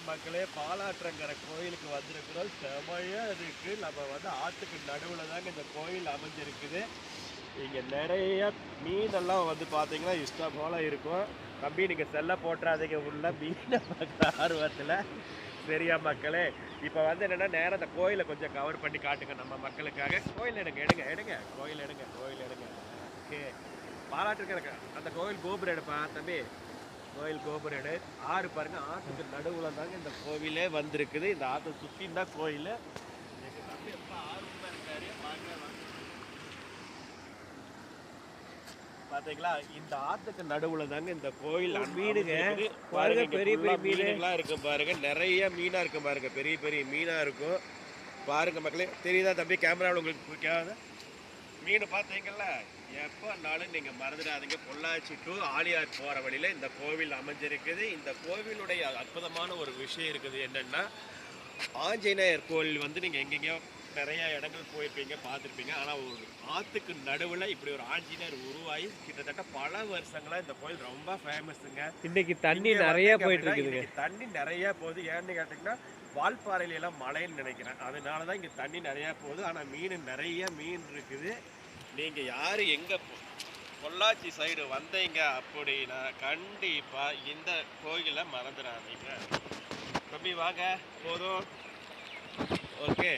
மக்களே, பாலாற்றங்கரை கோயிலுக்கு வந்திருக்கிறோம். செமையா இருக்கு. நம்ம வந்து ஆத்துக்கு நடுவுல தாங்க இந்த கோயில் அமைஞ்சிருக்குது. இங்க நிறைய மீனெல்லாம் வந்து பார்த்தீங்கன்னா இஷ்டம் போல இருக்கும். தம்பி நீங்க செல்ல போட்டுறாதீங்க உள்ள மீனை பார்க்குற ஆர்வத்தில். சரியா மக்களே? இப்போ வந்து என்னன்னா நேரா அந்த கோயிலை கொஞ்சம் கவர் பண்ணி காட்டுங்க நம்ம மக்களுக்காக. கோயில் எடுங்க எடுங்க எடுங்க கோயில் எடுங்க கோயில் எடுங்க. ஓகே. பாலாற்றுக்கரை அந்த கோயில் கோபுரம் எடுப்பா தம்பி. கோயில் கோபுரம் எடு. ஆறு பாருங்க, ஆற்றுக்கு நடுவுல தாங்க இந்த கோவிலே வந்திருக்குது. இந்த ஆற்றை சுற்றின்னு தான் கோயில். எங்க தம்பி எப்ப ஆர்வமா இருக்காரு பாருங்க. பாத்தீங்களா, இந்த ஆத்துக்கு நடுவுல தாங்க இந்த கோயில் மீனுங்க பாருங்க. பெரிய பெரிய மீனுங்களாம் இருக்கு பாருங்க. நிறைய மீனா இருக்கு பாருங்க. பெரிய பெரிய மீனா இருக்கும் பாருங்க மக்களே. தெரியுதா தம்பி கேமராவில் உங்களுக்கு பிடிக்காத மீன் பார்த்தீங்கல்ல? எப்போனாலும் நீங்கள் மறந்துடாதீங்க. பொள்ளாச்சி டு ஆலியார் போகிற வழியில் இந்த கோவில் அமைஞ்சிருக்குது. இந்த கோவிலுடைய அற்புதமான ஒரு விஷயம் இருக்குது என்னென்னா, ஆஞ்சநேயர் கோவில் வந்து நீங்கள் எங்கெங்கேயோ நிறைய இடங்கள் போயிருப்பீங்க, பார்த்துருப்பீங்க. ஆனால் ஒரு ஆற்றுக்கு நடுவில் இப்படி ஒரு ஆஞ்சநேயர் உருவாகி கிட்டத்தட்ட பல வருஷங்களாக இந்த கோயில் ரொம்ப ஃபேமஸுங்க. இன்னைக்கு தண்ணி நிறைய போயிட்டு இருக்குது. தண்ணி நிறைய போகுது. ஏன்னு கேட்டிங்கன்னா, வால்பாறையில எல்லாம் மழைன்னு நினைக்கிறேன். அதனால தான் இங்கே தண்ணி நிறையா போகுது. ஆனால் நிறைய மீன் இருக்குது. நீங்கள் யார் எங்கே பொள்ளாச்சி சைடு வந்தீங்க அப்படின்னா கண்டிப்பாக இந்த கோயிலை மறந்துடாதீங்க. தம்பி வாங்க போதும். Okay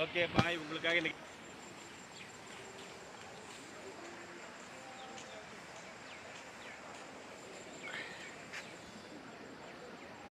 okay bye. உங்களுக்காக இன்னைக்கு